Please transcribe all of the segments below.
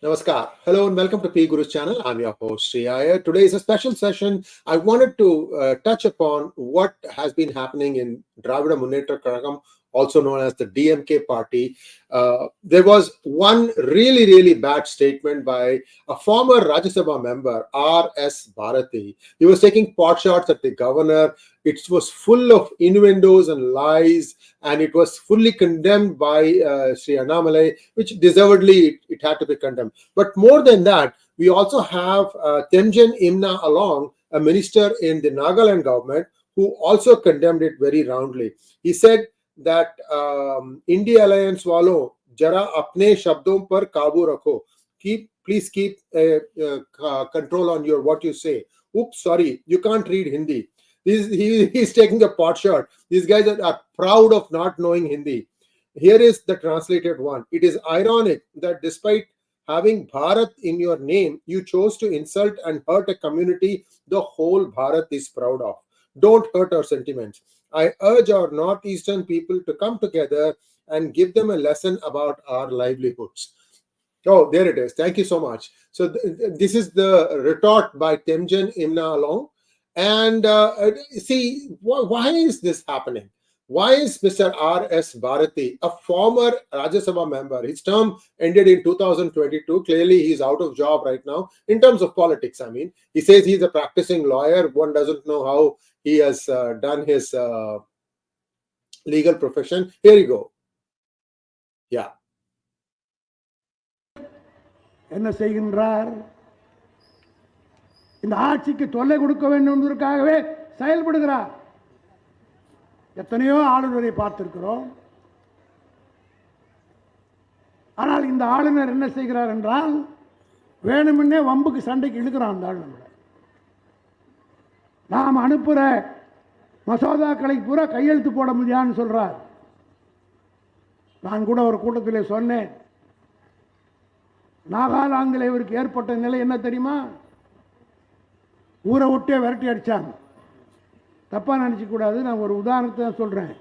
Namaskar. Hello and welcome to 𝗣𝗚𝘅 channel. I'm your host Sree Iyer. Today is a special session. I wanted to touch upon what has been happening in Dravida Munnetra Kazhagam, also known as the DMK party. There was one really bad statement by a former Rajya Sabha member, S Bharathi. He was taking pot shots at the governor. It was full of innuendos and lies, and it was fully condemned by Sri Annamalai, which deservedly it had to be condemned. But more than that, we also have 𝗤𝗏𝗄𝗻 𝗔𝗄𝗎, a minister in the Nagaland government, who also condemned it very roundly. He said that India Alliance walo jara apne shabdon par kabu rakho. Please keep control on your what you say. Oops, sorry, you can't read Hindi. He's taking a pot shot. These guys are proud of not knowing Hindi. Here is the translated one. It is ironic that despite having Bharat in your name, you chose to insult and hurt a community the whole Bharat is proud of. Don't hurt our sentiments. I urge our northeastern people to come together and give them a lesson about our livelihoods. Oh, there it is. Thank you so much. So this is the retort by 𝗤𝗏𝗄𝗻 𝗔𝗄𝗎. And see, why is this happening? Why is Mr. S Bharathi, a former Rajya Sabha member, his term ended in 2022. Clearly, he's out of job right now in terms of politics. I mean, he says he's a practicing lawyer. One doesn't know how he has done his legal profession. Here you go. Yeah. என்ன செய்கின்றார்? இந்த ஆட்சிக்கு தொல்லை கொடுக்க வேண்டும் என்பதற்காகவே செயல்படுகிறார். எத்தனையோ ஆளுநரை பார்த்திருக்கிறோம். ஆனால் இந்த ஆளுநர் என்ன செய்கிறார் என்றால், வேணுமென்னே வம்புக்கு சண்டைக்கு இழுக்கிறான் அந்த ஆளுநர். நாம் அனுப்புகிற மசோதாக்களை பூரா கையெழுத்து போட முடியாதுன்னு சொல்றார். நான் கூட ஒரு கூட்டத்தில் சொன்னேன், நாகாலாந்தில் இவருக்கு ஏற்பட்ட நிலை என்ன தெரியுமா? ஊரை விட்டே விரட்டி அடித்தாங்க. தப்பாக நினச்சிக்கூடாது, நான் ஒரு உதாரணத்தை தான் சொல்கிறேன்.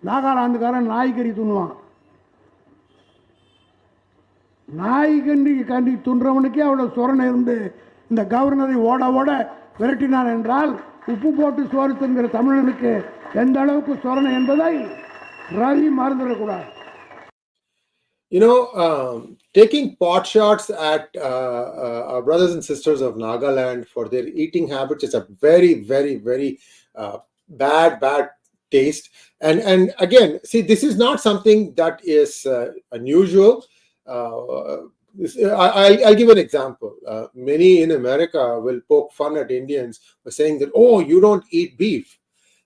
நாகாலாந்துக்காரன் நாய்கறி துண்ணுவான். நாய்கறி துன்றவனுக்கே அவ்வளோ சொரணை இருந்து இந்த கவர்னரை ஓட ஓட விரட்டினான் என்றால், உப்பு போட்டு சோறு தின்கிற தமிழனுக்கு எந்த அளவுக்கு சொரணை என்பதை ரவி மறந்துடக்கூடாது. You know, taking pot shots at our brothers and sisters of Nagaland for their eating habits is a very bad taste. And again, see, this is not something that is unusual. I'll give an example. Many in America will poke fun at Indians by saying that, oh, you don't eat beef.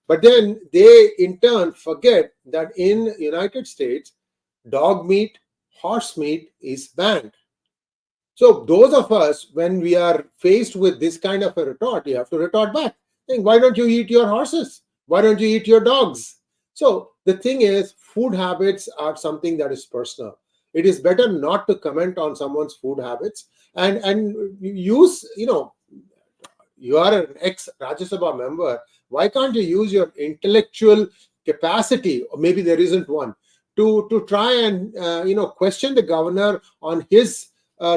But then they in turn forget that in United States, dog meat, horse meat is banned. So those of us, when we are faced with this kind of a retort, you have to retort back, saying, why don't you eat your horses? Why don't you eat your dogs? So the thing is, food habits are something that is personal. It is better not to comment on someone's food habits and use, you are an ex-Rajya Sabha member. Why can't you use your intellectual capacity, or maybe there isn't one, to try and question the governor on his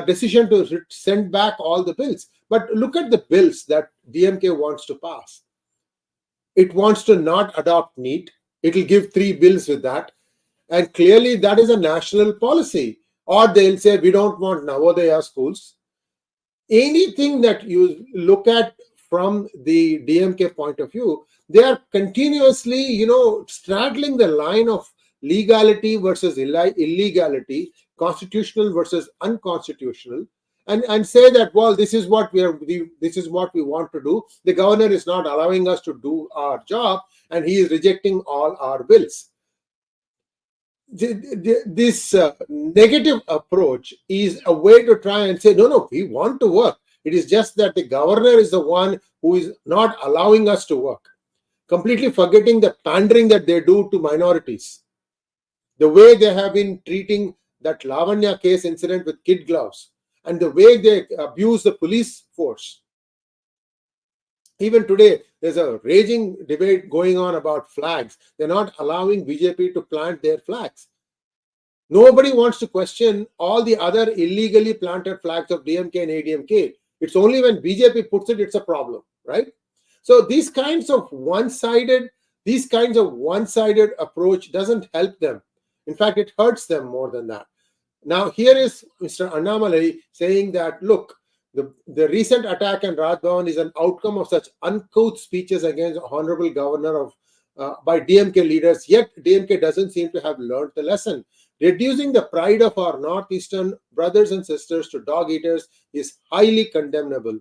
decision to send back all the bills? But look at the bills that DMK wants to pass. It wants to not adopt NEET. It will give 3 bills with that. And clearly that is a national policy. Or they'll say, we don't want Navodaya schools. Anything that you look at from the DMK point of view, they are continuously, straddling the line of legality versus illegality, constitutional versus unconstitutional, and say that, well, this is what we want to do. The governor is not allowing us to do our job, and he is rejecting all our bills. This negative approach is a way to try and say, no, we want to work. It is just that the governor is the one who is not allowing us to work, completely forgetting the pandering that they do to minorities. The way they have been treating that Lavanya case incident with kid gloves, and the way they abuse the police force. Even today, there's a raging debate going on about flags. They're not allowing BJP to plant their flags. Nobody wants to question all the other illegally planted flags of DMK and ADMK. It's only when BJP puts it, it's a problem, right? So these kinds of one-sided approach doesn't help them. In fact, it hurts them more than that. Now, here is Mr. Annamalai saying that, look, the recent attack on Raj Bhavan is an outcome of such uncouth speeches against Honorable Governor by DMK leaders, yet DMK doesn't seem to have learned the lesson. Reducing the pride of our northeastern brothers and sisters to dog eaters is highly condemnable.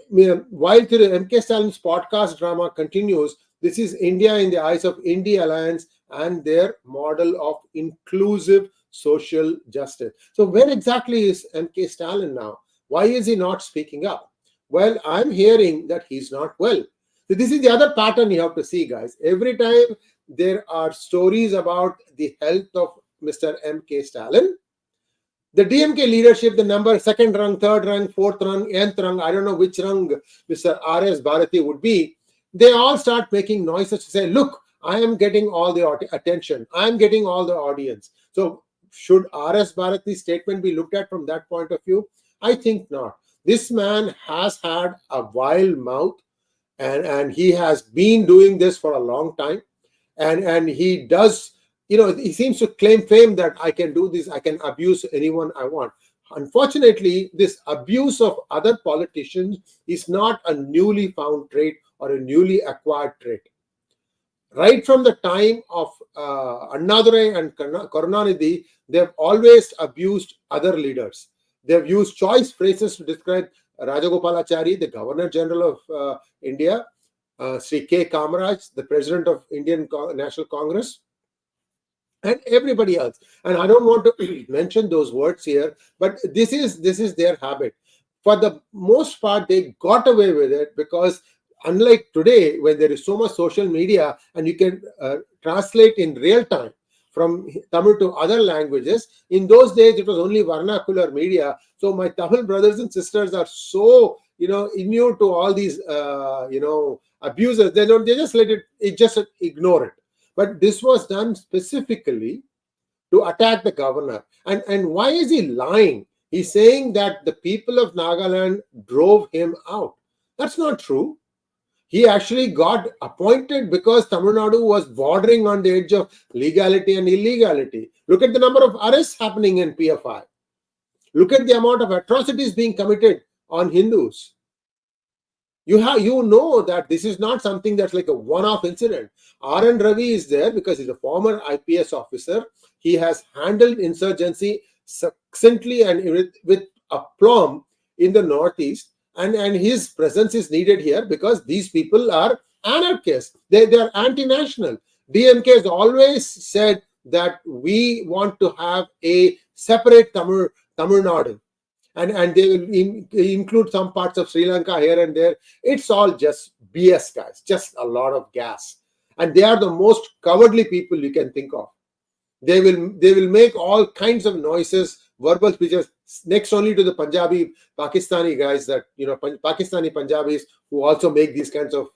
While the MK Stalin's podcast drama continues, this is India in the eyes of India Alliance and their model of inclusive social justice. So where exactly is MK Stalin now? Why is he not speaking up? Well, I'm hearing that he's not well. So this is the other pattern you have to see, guys. Every time there are stories about the health of Mr. MK Stalin, the DMK leadership, the number second rung, third rung, fourth rung, nth rung, I don't know which rung Mr. S Bharathi would be, they all start making noises to say, look, I am getting all the attention. I am getting all the audience. So should S Bharathi's statement be looked at from that point of view? I think not. This man has had a vile mouth, and he has been doing this for a long time. And he does, he seems to claim fame that I can do this, I can abuse anyone I want. Unfortunately, this abuse of other politicians is not a newly found trait or a newly acquired trait. Right from the time of Annadurai and Karunanidhi, they've always abused other leaders. They've used choice phrases to describe 𝗤𝙧𝙤𝘀𝘁, the Governor General of India, Sree K. Kamaraj, the President of Indian National Congress, and everybody else. And I don't want to mention those words here, but this is their habit. For the most part, they got away with it because unlike today, when there is so much social media and you can translate in real time from Tamil to other languages, in those days it was only vernacular media. So my Tamil brothers and sisters are so immune to all these abuses. They just let it just ignore it. But this was done specifically to attack the governor. And why is he lying? He's saying that the people of Nagaland drove him out. That's not true. He actually got appointed because Tamil Nadu was bordering on the edge of legality and illegality. Look at the number of arrests happening in PFI. Look at the amount of atrocities being committed on Hindus. You know that this is not something that's like a one-off incident. R.N. Ravi is there because he's a former IPS officer. He has handled insurgency succinctly and with aplomb in the Northeast. And his presence is needed here because these people are anarchists. They are anti-national. DMK has always said that we want to have a separate Tamil Nadu. And they will include some parts of Sri Lanka here and there. It's all just BS, guys. Just a lot of gas. And they are the most cowardly people you can think of. They will make all kinds of noises, verbal speeches, next only to the Punjabi, Pakistani guys that, Pakistani Punjabis who also make these kinds of,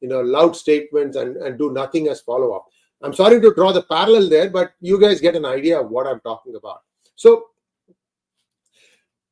loud statements and do nothing as follow-up. I'm sorry to draw the parallel there, but you guys get an idea of what I'm talking about. So,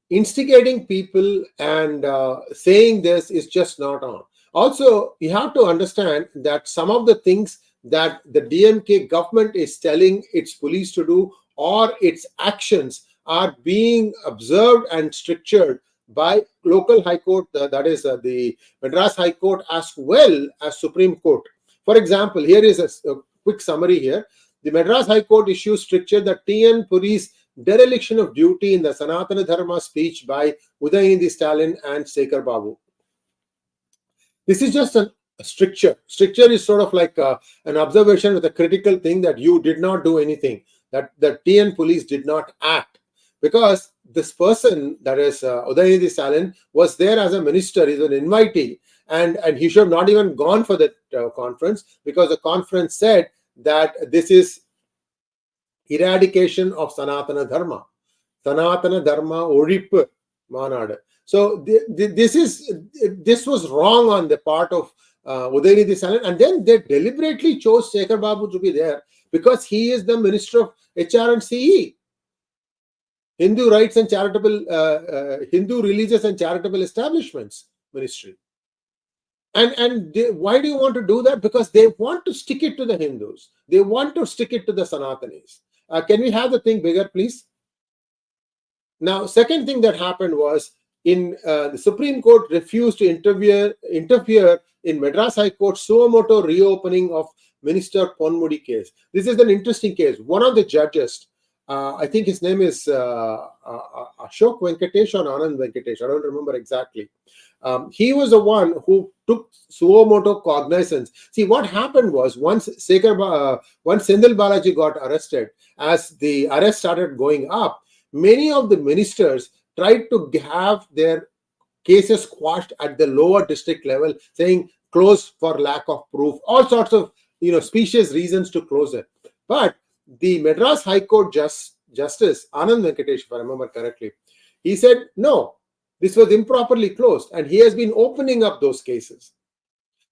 instigating people and saying this is just not on. Also, you have to understand that some of the things that the DMK government is telling its police to do or its actions are being observed and strictured by local high court, that is the Madras High Court, as well as Supreme Court. For example, here is a quick summary here. The Madras High Court issues stricture that TN Puri's dereliction of duty in the Sanatana Dharma speech by Udayinidhi Stalin and Shekhar Babu. This is just a stricture. Stricture is sort of like an observation with a critical thing that you did not do anything, that the TN police did not act. Because this person, that is Udayinidhi Stalin, was there as a minister, he's an invitee, and he should have not even gone for that conference, because the conference said that this is eradication of Sanatana Dharma. Sanatana Dharma Odippu Manadu. So this was wrong on the part of Udayinidhi Stalin, and then they deliberately chose Shekhar Babu to be there because he is the minister of HR and CE. Hindu Rights and Charitable, Hindu Religious and Charitable Establishments Ministry. And why do you want to do that? Because they want to stick it to the Hindus. They want to stick it to the Sanatanis. Can we have the thing bigger, please? Now, second thing that happened was the Supreme Court refused to interfere in Madras High Court suo motu reopening of Minister Ponmudi case. This is an interesting case. One of the judges, I think his name is Ashok Venkatesh or Anand Venkatesh, I don't remember exactly. He was the one who took suo motu cognizance. See, what happened was once Senthil Balaji got arrested, as the arrest started going up, many of the ministers tried to have their cases quashed at the lower district level, saying closed for lack of proof, all sorts of specious reasons to close it. But the Madras High Court Justice Anand Venkatesh, if I remember correctly, he said no, this was improperly closed, and he has been opening up those cases.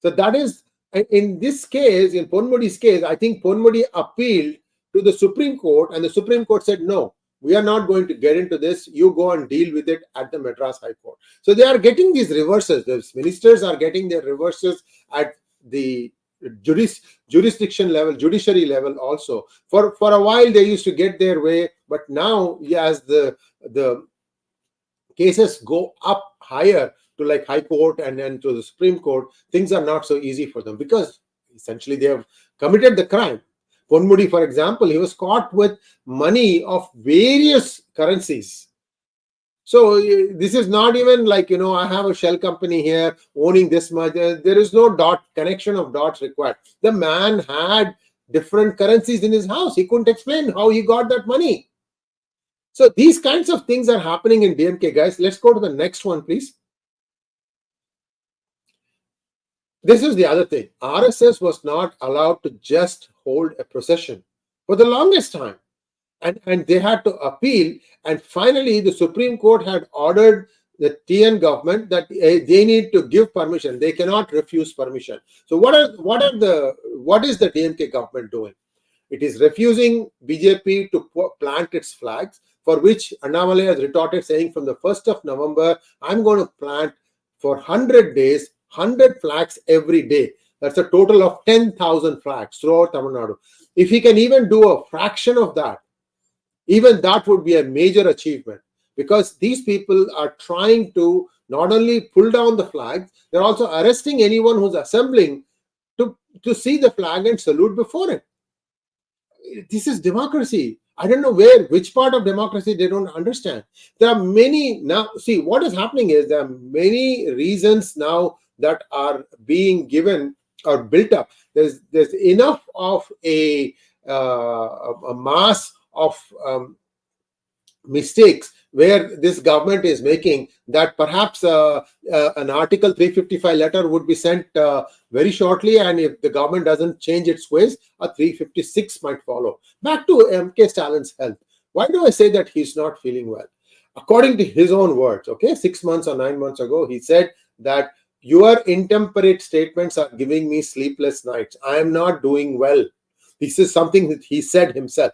So that is, in this case, in Ponmudi's case, I think Ponmudi appealed to the Supreme Court, and the Supreme Court said no, we are not going to get into this. You go and deal with it at the Madras High Court. So they are getting these reverses. The ministers are getting their reverses at the jurisdiction level, judiciary level also. For a while they used to get their way, but now as the cases go up higher to like High Court and then to the Supreme Court, things are not so easy for them because essentially they have committed the crime. Ponmudi, for example, he was caught with money of various currencies. So this is not even like, I have a shell company here owning this much. There is no connection of dots required. The man had different currencies in his house. He couldn't explain how he got that money. So these kinds of things are happening in DMK, guys. Let's go to the next one, please. This is the other thing. RSS was not allowed to just hold a procession for the longest time. And they had to appeal. And finally, the Supreme Court had ordered the TN government that they need to give permission. They cannot refuse permission. So what is the DMK government doing? It is refusing BJP to plant its flags, for which Annamalai has retorted saying from the 1st of November, I'm going to plant for 100 days, 100 flags every day. That's a total of 10,000 flags throughout Tamil Nadu. If he can even do a fraction of that, even that would be a major achievement, because these people are trying to not only pull down the flags, they're also arresting anyone who's assembling to see the flag and salute before it. This is democracy. I don't know which part of democracy they don't understand. There are many now. See, what is happening is there are many reasons now that are being given or built up. There's enough of a mass of mistakes where this government is making that perhaps an Article 355 letter would be sent very shortly, and if the government doesn't change its ways, a 356 might follow. Back to MK Stalin's health. Why do I say that he's not feeling well? According to his own words, 6 months or 9 months ago, he said that your intemperate statements are giving me sleepless nights. I am not doing well. This is something that he said himself.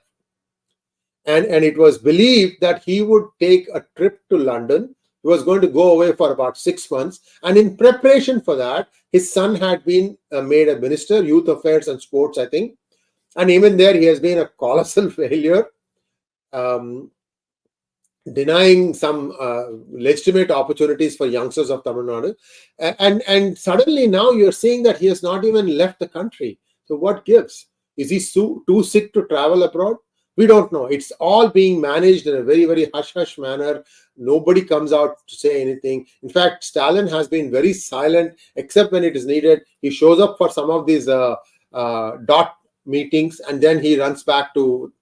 And it was believed that he would take a trip to London. He was going to go away for about 6 months. And in preparation for that, his son had been made a minister, Youth Affairs and Sports, I think. And even there, he has been a colossal failure, denying some legitimate opportunities for youngsters of Tamil Nadu. And suddenly now you're seeing that he has not even left the country. So what gives? Is he too sick to travel abroad? We don't know. It's all being managed in a very, very hush-hush manner. Nobody comes out to say anything. In fact, Stalin has been very silent, except when it is needed. He shows up for some of these dot meetings, and then he runs back to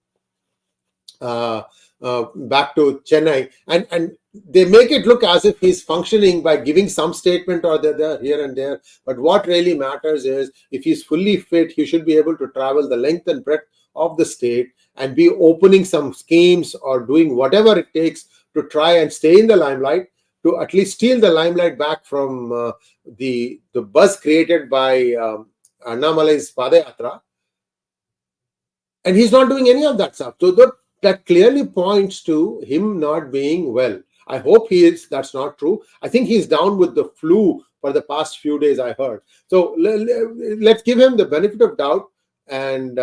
Chennai. And they make it look as if he's functioning by giving some statement or the other here and there. But what really matters is, if he's fully fit, he should be able to travel the length and breadth of the state and be opening some schemes or doing whatever it takes to try and stay in the limelight, to at least steal the limelight back from the buzz created by Annamalai's Padayatra. And he's not doing any of that stuff. So that clearly points to him not being well. I hope he is. That's not true. I think he's down with the flu for the past few days, I heard. So let's give him the benefit of doubt, and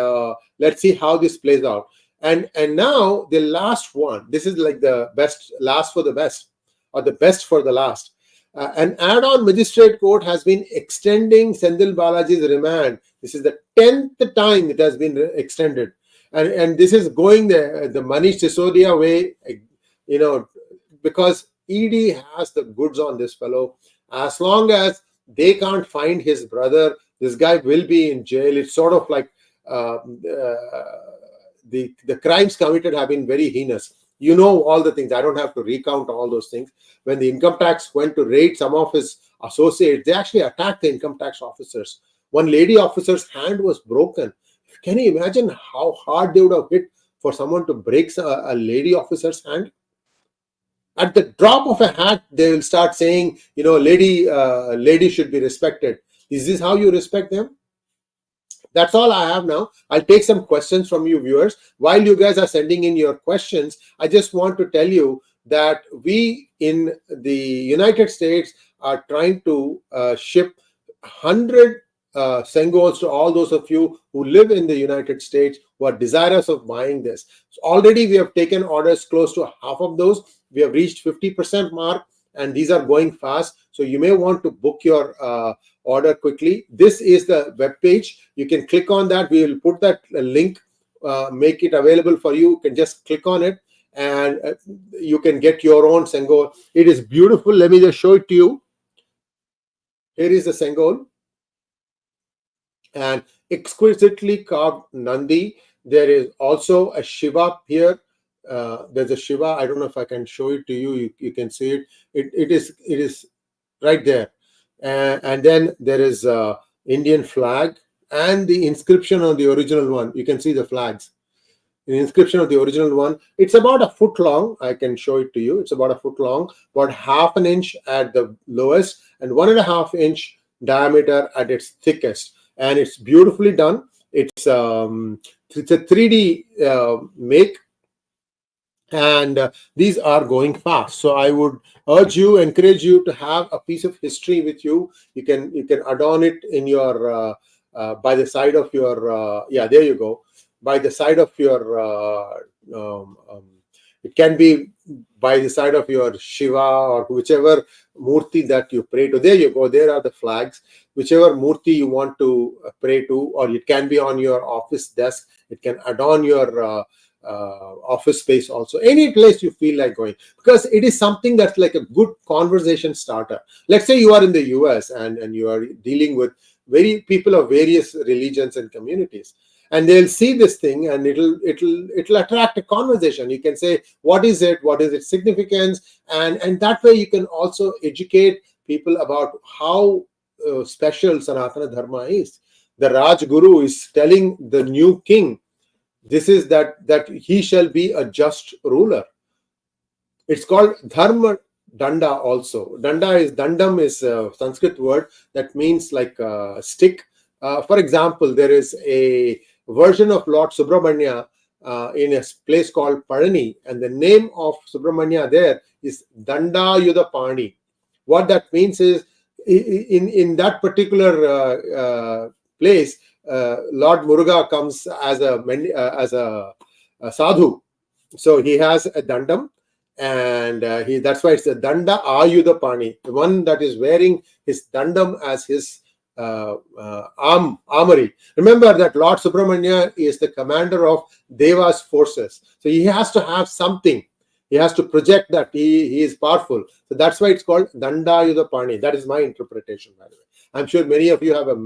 let's see how this plays out. And now the last one. This is like the best, last for the best, or the best for the last. An add-on magistrate court has been extending Senthil Balaji's remand. This is the 10th time it has been extended. And this is going the Manish Sisodia way, because ED has the goods on this fellow. As long as they can't find his brother, this guy will be in jail. It's sort of like the crimes committed have been very heinous. You know all the things. I don't have to recount all those things. When the income tax went to raid some of his associates, they actually attacked the income tax officers. One lady officer's hand was broken. Can you imagine how hard they would have hit for someone to break a lady officer's hand? At the drop of a hat, they will start saying, lady should be respected. Is this how you respect them? That's all I have now. I'll take some questions from you viewers. While you guys are sending in your questions, I just want to tell you that we in the United States are trying to ship 100 Sengols to all those of you who live in the United States who are desirous of buying this. So already we have taken orders close to half of those. We have reached 50% mark, and these are going fast. So you may want to book your order quickly. This is the web page. You can click on that. We will put that link, make it available for you. You can just click on it, and you can get your own Sengol. It is beautiful. Let me just show it to you. Here is the Sengol, and exquisitely carved Nandi. There is also a Shiva here. There's a Shiva. I don't know if I can show it to you. You can see it. It is right there. And then there is Indian flag and the inscription on the original one. You can see the flags. The inscription of the original one. It's about a foot long. I can show it to you. It's about a foot long, about half an inch at the lowest, and 1.5 inch diameter at its thickest. And it's beautifully done. It's a 3D make. And these are going fast. So I would encourage you to have a piece of history with you. You can adorn it in your by the side of your there you go, by the side of your it can be by the side of your Shiva or whichever Murti that you pray to. There you go. There are the flags. Whichever Murti you want to pray to, or it can be on your office desk. It can adorn your office space also, any place you feel like going, because it is something that's like a good conversation starter. Let's say you are in the US and you are dealing with people of various religions and communities, and they'll see this thing and it'll attract a conversation. You can say, what is its significance, and that way you can also educate people about how special Sanatana Dharma is. The Raj Guru is telling the new king, this is that he shall be a just ruler. It's called Dharma Danda also. Dandam is a Sanskrit word that means like a stick. For example, there is a version of Lord Subramanya in a place called Parani, and the name of Subramanya there is Dandayudapani. What that means is, in that particular place, Lord Muruga comes as a sadhu, so he has a dandam, and that's why it's a Danda Ayudapani, the one that is wearing his dandam as his armory. Remember that Lord Subramanya is the commander of Deva's forces, so he has to have something. He has to project that he is powerful. So that's why it's called Dandayudapani. That is my interpretation, by the way. I'm sure many of you have a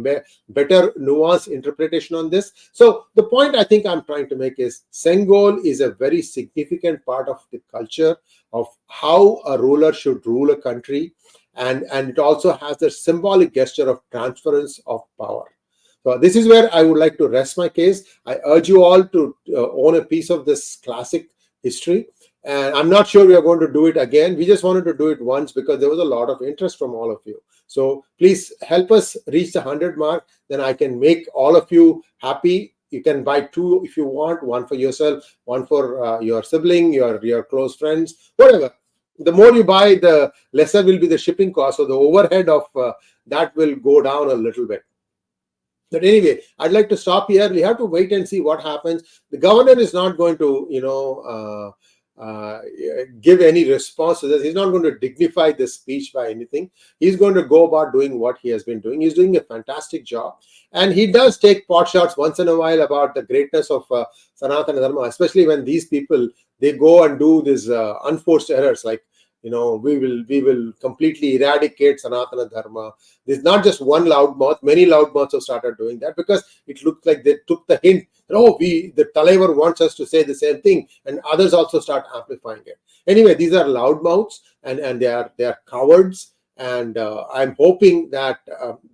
better nuanced interpretation on this. So the point I think I'm trying to make is Sengol is a very significant part of the culture of how a ruler should rule a country. And it also has the symbolic gesture of transference of power. So this is where I would like to rest my case. I urge you all to own a piece of this classic history. And I'm not sure we are going to do it again. We just wanted to do it once because there was a lot of interest from all of you. So please help us reach the 100 mark. Then I can make all of you happy You can buy two if you want, one for yourself, one for your sibling, your close friends, whatever. The more you buy, the lesser will be the shipping cost. So the overhead of that will go down a little bit. But anyway, I'd like to stop here. We have to wait and see what happens. The governor is not going to, give any response to this. He's not going to dignify this speech by anything. He's going to go about doing what he has been doing. He's doing a fantastic job. And he does take pot shots once in a while about the greatness of Sanatana Dharma, especially when these people, they go and do these unforced errors like, we will completely eradicate Sanatana Dharma. There's not just one loudmouth. Many loudmouths have started doing that because it looked like they took the hint. The Talaivar wants us to say the same thing, and others also start amplifying it. Anyway, these are loudmouths, and they are cowards. And I'm hoping that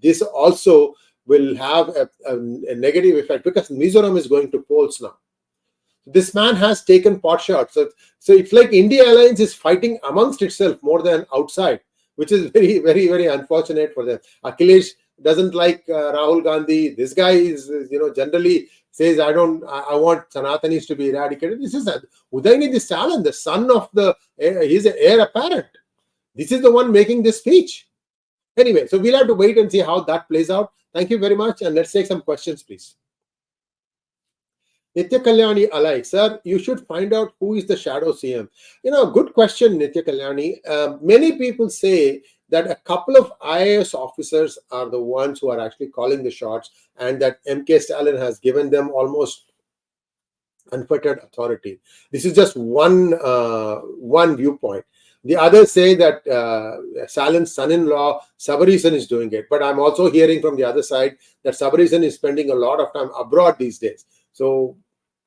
this also will have a negative effect, because Mizoram is going to polls now. This man has taken pot shots. So it's like India Alliance is fighting amongst itself more than outside, which is very, very, very unfortunate for them. Akhilesh doesn't like Rahul Gandhi. This guy is, generally says, I want Sanatanis to be eradicated. This is Udaynidhi Stalin, the son of he's an heir apparent. This is the one making this speech. Anyway, so we'll have to wait and see how that plays out. Thank you very much. And let's take some questions, please. Nitya Kalyani Alai, sir, you should find out who is the shadow CM. Good question, Nitya Kalyani. Many people say that a couple of IAS officers are the ones who are actually calling the shots, and that MK Stalin has given them almost unfettered authority. This is just one viewpoint. The others say that Stalin's son-in-law, Sabarisan, is doing it. But I'm also hearing from the other side that Sabarisan is spending a lot of time abroad these days. So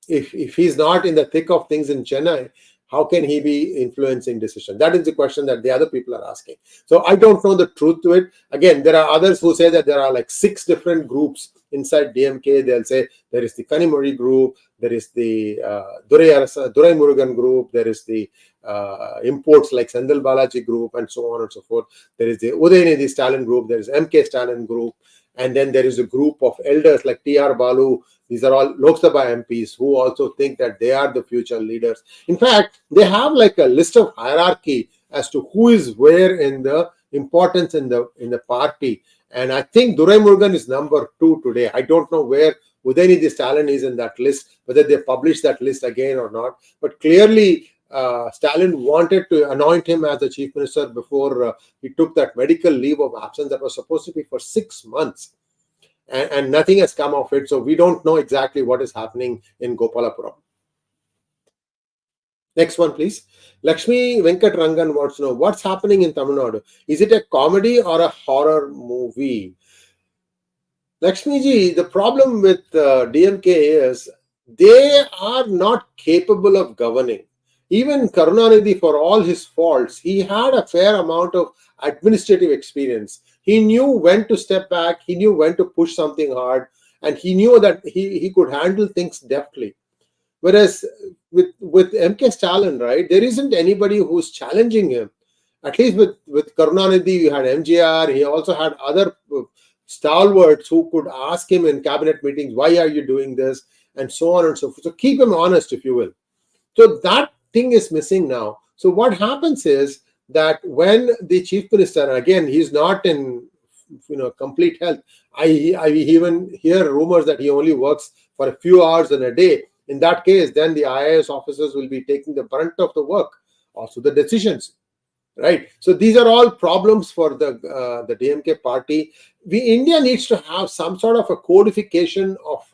if he's not in the thick of things in Chennai, how can he be influencing decision? That is the question that the other people are asking. So I don't know the truth to it. Again, there are others who say that there are like 6 different groups inside DMK. They'll say there is the Kanimori group, there is the Durai Murugan group, there is the imports like Senthil Balaji group, and so on and so forth. There is the Udaynidhi Stalin group, there is MK Stalin group, and then there is a group of elders like T.R. Balu. These are all Lok Sabha MPs who also think that they are the future leaders. In fact, they have like a list of hierarchy as to who is where in the importance in the party. And I think Durai Murugan is number 2 today. I don't know where Udaynidhi Stalin is in that list, whether they publish that list again or not. But clearly, Stalin wanted to anoint him as the chief minister before he took that medical leave of absence that was supposed to be for 6 months. And nothing has come of it. So we don't know exactly what is happening in Gopalapuram. Next one, please. Lakshmi Venkat Rangan wants to know what's happening in Tamil Nadu. Is it a comedy or a horror movie? Lakshmi ji, the problem with DMK is they are not capable of governing. Even Karunanidhi, for all his faults, he had a fair amount of administrative experience. He knew when to step back, he knew when to push something hard, and he knew that he could handle things deftly. Whereas with MK Stalin, right, there isn't anybody who's challenging him. At least with Karunanidhi, you had MGR, he also had other stalwarts who could ask him in cabinet meetings, why are you doing this, and so on and so forth. So keep him honest, if you will. So that thing is missing now. So what happens is that when the chief minister, again, he's not in complete health. I even hear rumors that he only works for a few hours in a day. In that case, then the IAS officers will be taking the brunt of the work, also the decisions, right? So these are all problems for the DMK party. India needs to have some sort of a codification of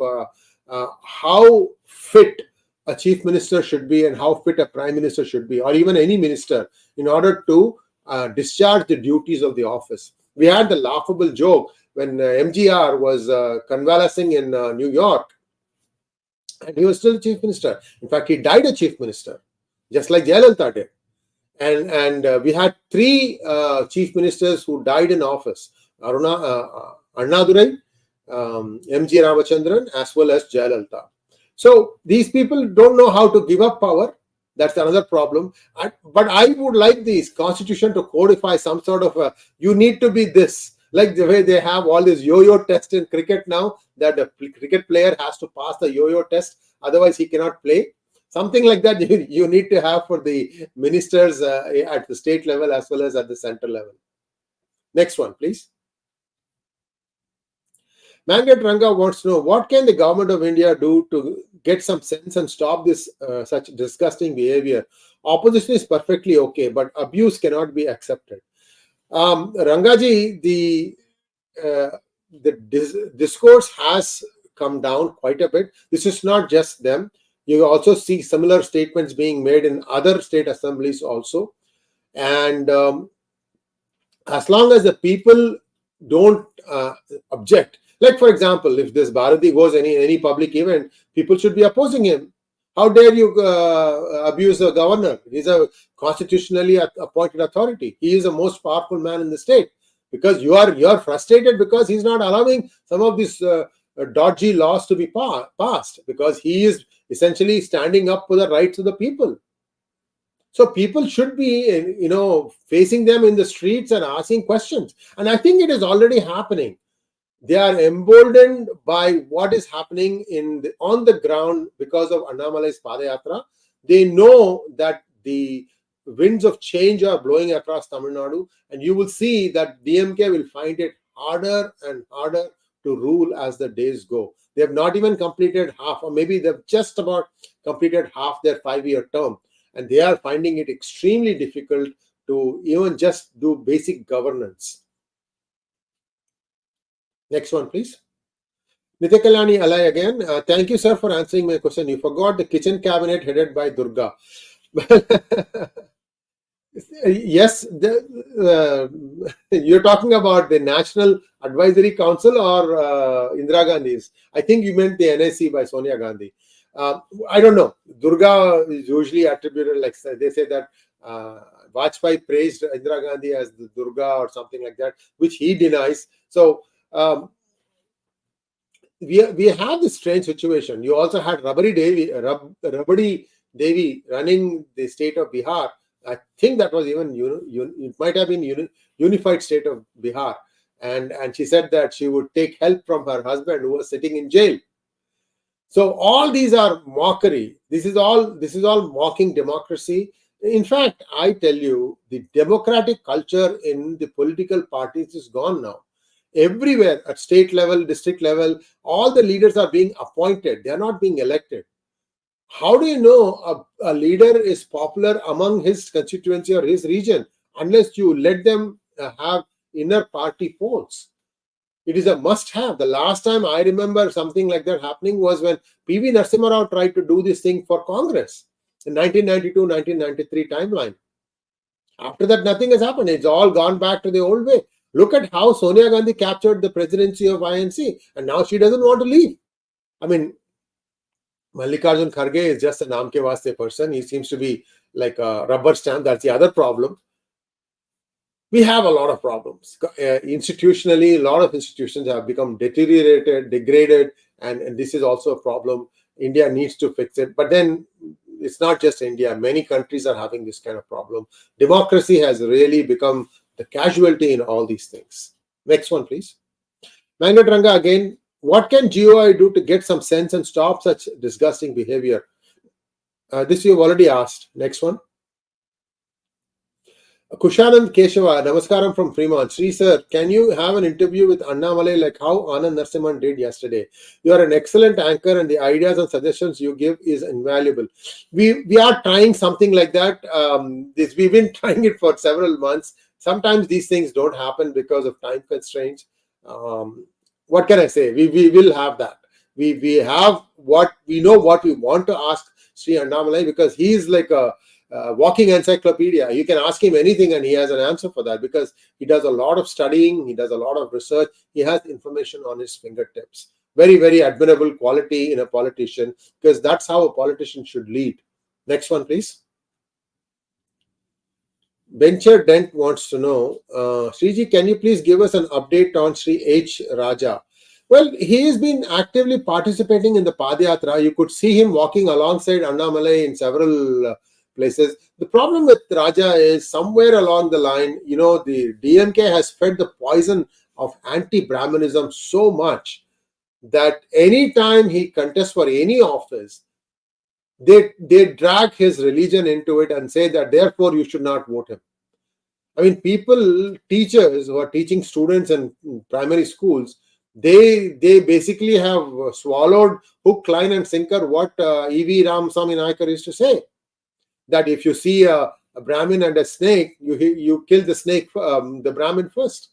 how fit a chief minister should be and how fit a prime minister should be, or even any minister, in order to discharge the duties of the office. We had the laughable joke when MGR was convalescing in New York, and he was still chief minister. In fact, he died a chief minister, just like Jayalalitha did. And we had 3 chief ministers who died in office: Annadurai, M.G. Ramachandran, as well as Jayalalitha. So these people don't know how to give up power. That's another problem. But I would like this constitution to codify some sort of you need to be this. Like the way they have all this yo-yo test in cricket now, that the cricket player has to pass the yo-yo test, otherwise he cannot play. Something like that you need to have for the ministers at the state level as well as at the center level. Next one, please. Mangat Ranga wants to know, what can the government of India do to get some sense and stop this such disgusting behavior? Opposition is perfectly okay, but abuse cannot be accepted. Rangaji, the discourse has come down quite a bit. This is not just them. You also see similar statements being made in other state assemblies also. And as long as the people don't object, like for example, if this Bharathi goes any public event, people should be opposing him. How dare you abuse the governor? He's a constitutionally appointed authority. He is the most powerful man in the state. Because you are frustrated because he's not allowing some of these dodgy laws to be passed, because he is essentially standing up for the rights of the people. So people should be, facing them in the streets and asking questions. And I think it is already happening. They are emboldened by what is happening on the ground because of Annamalai's Padayatra. They know that the winds of change are blowing across Tamil Nadu, and you will see that DMK will find it harder and harder to rule as the days go. They have not even completed half, or maybe they've just about completed half their 5-year term, and they are finding it extremely difficult to even just do basic governance. Next one, please. Nithikalani Alai again. Thank you, sir, for answering my question. You forgot the kitchen cabinet headed by Durga. Yes, you're talking about the National Advisory Council or Indira Gandhi's. I think you meant the NAC by Sonia Gandhi. I don't know. Durga is usually attributed, like they say that Vajpayee praised Indira Gandhi as the Durga or something like that, which he denies. So we have this strange situation. You also had Rabari Devi running the state of Bihar. I think that was even it might have been unified state of Bihar, and she said that she would take help from her husband who was sitting in jail. So all these are mockery. This is all mocking democracy. In fact, I tell you, the democratic culture in the political parties is gone now. Everywhere at state level, district level, all the leaders are being appointed. They are not being elected. How do you know a leader is popular among his constituency or his region unless you let them have inner party polls? It is a must-have. The last time I remember something like that happening was when P.V. Narasimha Rao tried to do this thing for Congress in 1992-1993 timeline. After that, nothing has happened. It's all gone back to the old way. Look at how Sonia Gandhi captured the presidency of INC, and now she doesn't want to leave. I mean, Mallikarjun Kharge is just a naam ke waaste person. He seems to be like a rubber stamp. That's the other problem. We have a lot of problems. Institutionally, a lot of institutions have become deteriorated, degraded, and this is also a problem. India needs to fix it. But then it's not just India. Many countries are having this kind of problem. Democracy has really become the casualty in all these things. Next one, please. Mangat Ranga again. What can GOI do to get some sense and stop such disgusting behavior? This you've already asked. Next one. Kushanand Keshava, Namaskaram from Fremont. Sree sir, can you have an interview with Annamalai like how Anand Narasimhan did yesterday? You are an excellent anchor and the ideas and suggestions you give is invaluable. We are trying something like that. We've been trying it for several months. Sometimes these things don't happen because of time constraints. What can I say? We will have that. We have what we know what we want to ask Sri Annamalai, because he is like a walking encyclopedia. You can ask him anything and he has an answer for that, because he does a lot of studying, he does a lot of research, he has information on his fingertips. Very, very admirable quality in a politician, because that's how a politician should lead. Next one, please. Bencher Dent wants to know, Sriji, can you please give us an update on Sri H.Raja? Well, he has been actively participating in the Padayatra. You could see him walking alongside Annamalai in several places. The problem with Raja is somewhere along the line, the DMK has fed the poison of anti-Brahmanism so much that anytime he contests for any office, they drag his religion into it and say that therefore you should not vote him. I mean, teachers who are teaching students in primary schools, they basically have swallowed hook, line and sinker what E.V. Ramasamy Naikar used to say, that if you see a Brahmin and a snake, you kill the snake, the Brahmin first.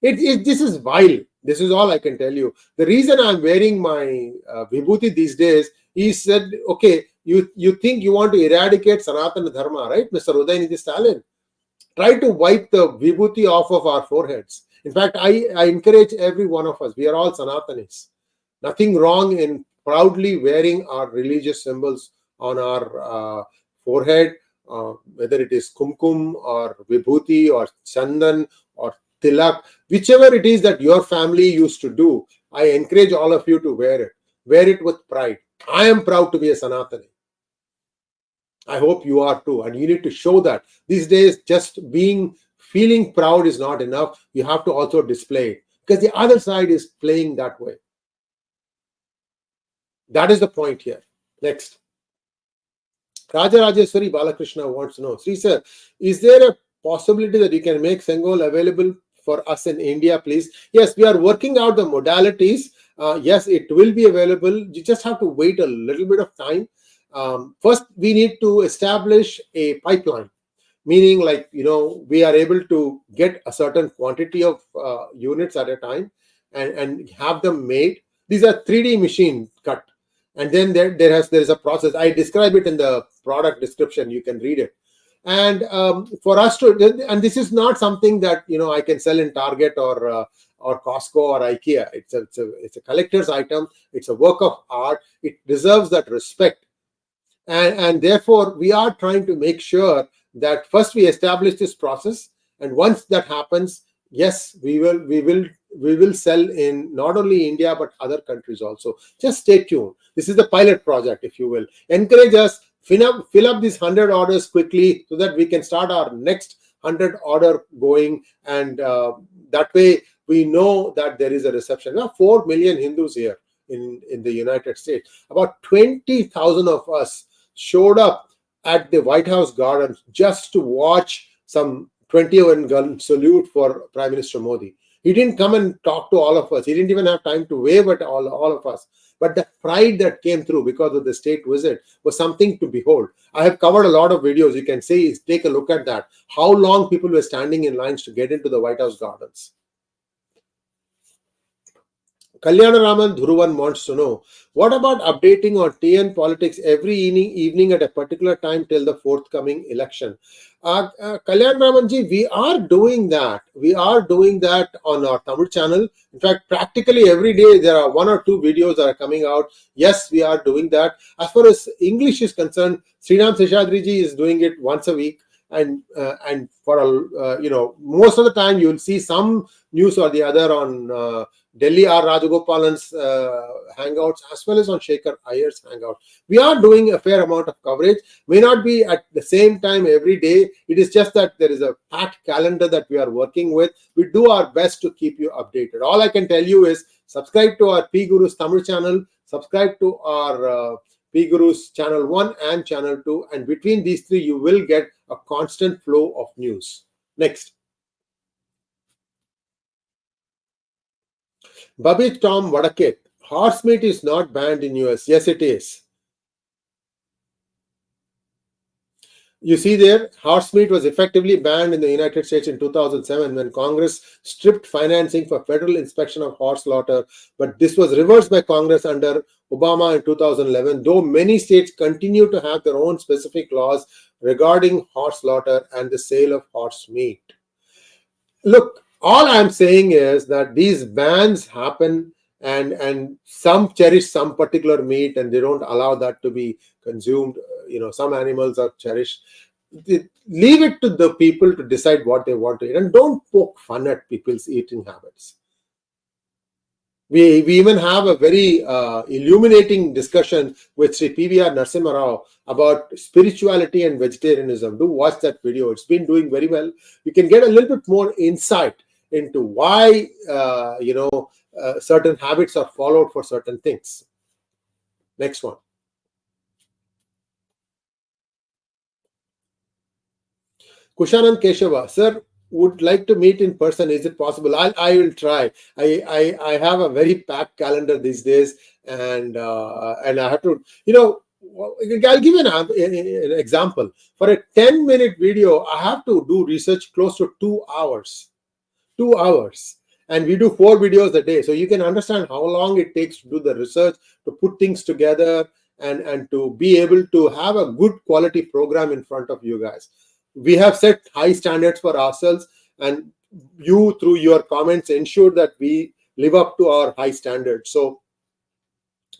This is vile. This is all I can tell you. The reason I'm wearing my vibhuti these days, he said, okay, you think you want to eradicate Sanatana Dharma, right, Mr. Udayanidhi Stalin? Try to wipe the vibhuti off of our foreheads. In fact, I encourage every one of us, we are all Sanatanis. Nothing wrong in proudly wearing our religious symbols on our forehead, whether it is kumkum or vibhuti or chandan or tilak, whichever it is that your family used to do. I encourage all of you to wear it. Wear it with pride. I am proud to be a Sanatani. I hope you are too, and you need to show that. These days, just feeling proud is not enough. You have to also display it, because the other side is playing that way. That is the point here. Next. Rajya Balakrishna wants to know, Sree sir, is there a possibility that you can make Sengol available for us in India, please? Yes, we are working out the modalities. Yes, it will be available. You just have to wait a little bit of time. First, we need to establish a pipeline, meaning like, we are able to get a certain quantity of units at a time and have them made. These are 3D machine cut. And then there is a process. I describe it in the product description. You can read it. And for us to, and this is not something that, I can sell in Target or Costco or IKEA. It's a collector's item. It's a work of art. It deserves that respect. And therefore, we are trying to make sure that first we establish this process, and once that happens, yes, we will sell in not only India but other countries also. Just stay tuned. This is the pilot project, if you will. Encourage us, fill up these 100 orders quickly so that we can start our next 100 order going, and that way we know that there is a reception. Now, 4 million Hindus here in the United States. About 20,000 of us showed up at the White House gardens just to watch some 21 gun salute for Prime Minister Modi. He didn't come and talk to all of us. He didn't even have time to wave at all of us. But the pride that came through because of the state visit was something to behold. I have covered a lot of videos. You can see, take a look at that. How long people were standing in lines to get into the White House gardens. Kalyanaraman Dhuruvan wants to know, what about updating on TN politics every evening at a particular time till the forthcoming election? Kalyanaraman ji, we are doing that. We are doing that on our Tamil channel. In fact, practically every day there are 1 or 2 videos that are coming out. Yes, we are doing that. As far as English is concerned, Shriram Seshadri ji is doing it once a week. And for most of the time you will see some news or the other on Delhi R. Rajagopalan's hangouts, as well as on Shekhar Iyer's hangout. We are doing a fair amount of coverage. May not be at the same time every day. It is just that there is a packed calendar that we are working with. We do our best to keep you updated. All I can tell you is subscribe to our 𝗼𝗚𝗎 Tamil channel, subscribe to our 𝗼𝗚𝗎 channel 1 and channel 2, and between these 3 you will get a constant flow of news. Next. Babit Tom Vadaket, horse meat is not banned in US. Yes, it is. You see there, horse meat was effectively banned in the United States in 2007 when Congress stripped financing for federal inspection of horse slaughter. But this was reversed by Congress under Obama in 2011, though many states continue to have their own specific laws regarding horse slaughter and the sale of horse meat. Look, all I'm saying is that these bans happen, and some cherish some particular meat and they don't allow that to be consumed. Some animals are cherished. Leave it to the people to decide what they want to eat, and don't poke fun at people's eating habits. We even have a very illuminating discussion with Sri P.V.R. Narasimha Rao about spirituality and vegetarianism. Do watch that video. It's been doing very well. You can get a little bit more insight into why certain habits are followed for certain things. Next one. Kushanand Keshava, sir, would like to meet in person. Is it possible? I will try. I have a very packed calendar these days, and I have to, I'll give you an example. For a 10-minute video, I have to do research close to 2 hours. 2 hours. And we do 4 videos a day. So you can understand how long it takes to do the research, to put things together, and to be able to have a good quality program in front of you guys. We have set high standards for ourselves, and you, through your comments, ensure that we live up to our high standards. So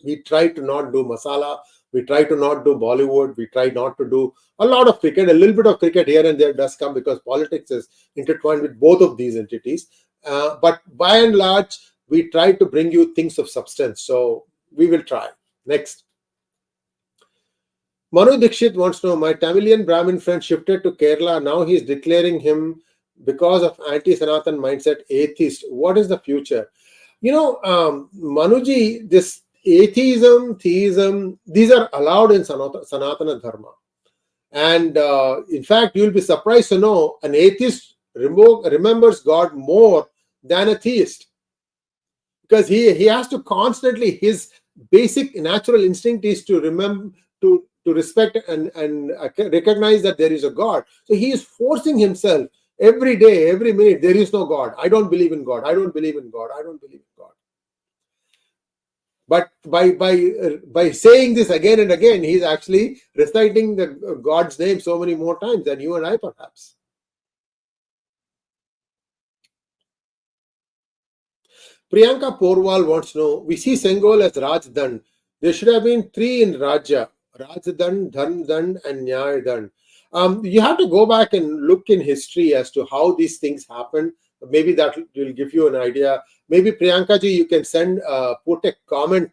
we try to not do masala, we try to not do Bollywood, we try not to do a lot of cricket. A little bit of cricket here and there does come because politics is intertwined with both of these entities. But by and large, we try to bring you things of substance. So we will try. Next. Manu Dixit wants to know, my Tamilian Brahmin friend shifted to Kerala. Now he is declaring him, because of anti-Sanatan mindset, atheist. What is the future? Manuji, this atheism, theism, these are allowed in Sanatana Dharma. And in fact, you'll be surprised to know an atheist remembers God more than a theist. Because he has to constantly, his basic natural instinct is to remember, to respect and recognize that there is a God. So he is forcing himself every day, every minute, there is no God. I don't believe in God. I don't believe in God. I don't believe in God. But by saying this again and again, he's actually reciting the God's name so many more times than you and I perhaps. Priyanka Porwal wants to know, we see Sengol as Raj Dand. There should have been 3 in Rajya: Raj Dand, Dhan Dand, and Nyay Dand. You have to go back and look in history as to how these things happen. Maybe that will give you an idea. Maybe Priyanka ji, you can put a comment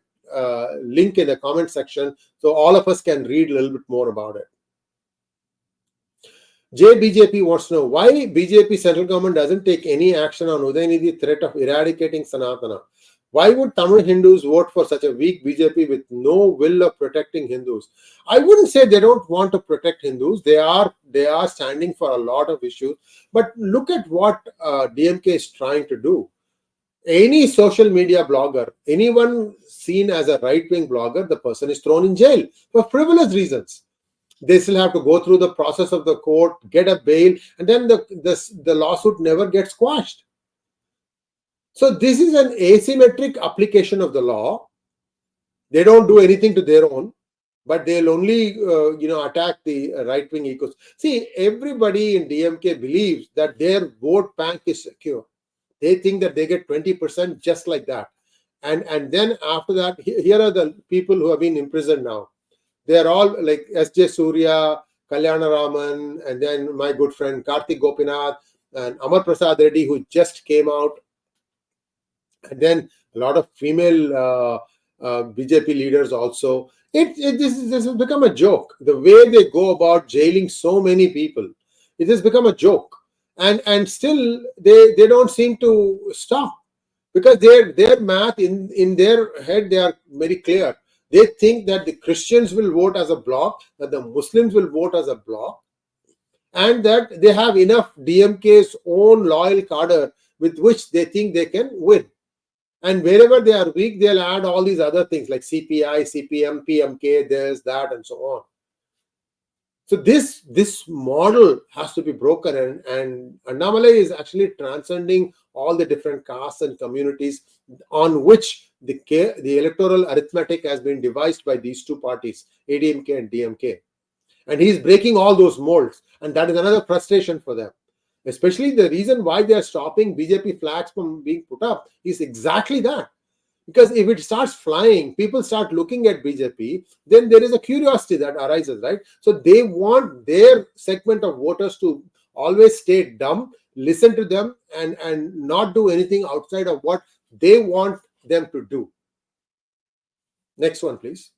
link in the comment section so all of us can read a little bit more about it. JBJP wants to know, why BJP central government doesn't take any action on Udayinidhi threat of eradicating Sanatana? Why would Tamil Hindus vote for such a weak BJP with no will of protecting Hindus? I wouldn't say they don't want to protect Hindus. They are standing for a lot of issues. But look at what DMK is trying to do. Any social media blogger, anyone seen as a right-wing blogger, the person is thrown in jail for frivolous reasons. They still have to go through the process of the court, get a bail, and then the lawsuit never gets quashed. So this is an asymmetric application of the law. They don't do anything to their own, but they'll only attack the right-wing ecosystem. See, everybody in DMK believes that their vote bank is secure. They think that they get 20% just like that. And then after that, here are the people who have been imprisoned now. They are all like S.J. Surya, Kalyana Raman, and then my good friend Karthik Gopinath and Amar Prasad Reddy, who just came out. And then a lot of female BJP leaders also. This has become a joke. The way they go about jailing so many people, it has become a joke. And still they don't seem to stop, because their math in their head, they are very clear. They think that the Christians will vote as a bloc, that the Muslims will vote as a bloc, and that they have enough DMK's own loyal cadre with which they think they can win. And wherever they are weak, they'll add all these other things like CPI, CPM, PMK, this, that, and so on. So this model has to be broken, and Annamalai is actually transcending all the different castes and communities on which the electoral arithmetic has been devised by these two parties, ADMK and DMK. And he's breaking all those molds, and that is another frustration for them. Especially the reason why they are stopping BJP flags from being put up is exactly that. Because if it starts flying, people start looking at BJP, then there is a curiosity that arises, right? So they want their segment of voters to always stay dumb, listen to them, and not do anything outside of what they want them to do. Next one, please.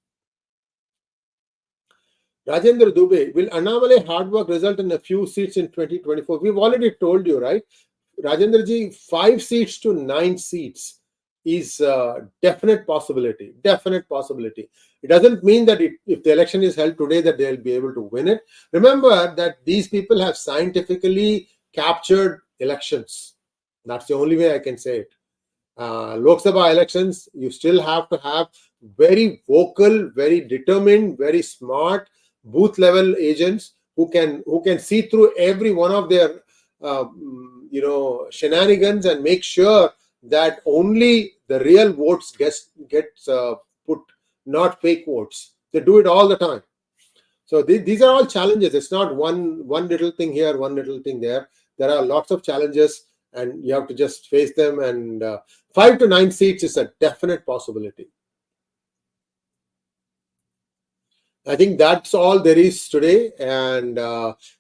Rajendra Dubey, will Annamalai hard work result in a few seats in 2024? We've already told you, right? Rajendraji, 5 seats to 9 seats is a definite possibility. Definite possibility. It doesn't mean that if the election is held today that they'll be able to win it. Remember that these people have scientifically captured elections. That's the only way I can say it. Lok Sabha elections, you still have to have very vocal, very determined, very smart booth level agents who can see through every one of their shenanigans and make sure that only the real votes gets put, not fake votes. They do it all the time. So these are all challenges. It's not one little thing here, one little thing there. There are lots of challenges, and you have to just face them. And 5 to 9 seats is a definite possibility. I think that's all there is today. And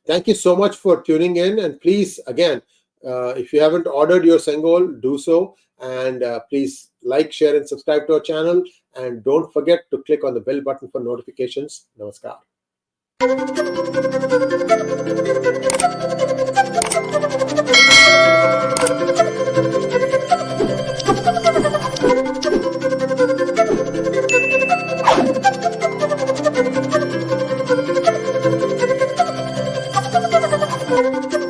thank you so much for tuning in. And please, again, if you haven't ordered your Sengol, do so. And please like, share, and subscribe to our channel. And don't forget to click on the bell button for notifications. Namaskar. Thank you.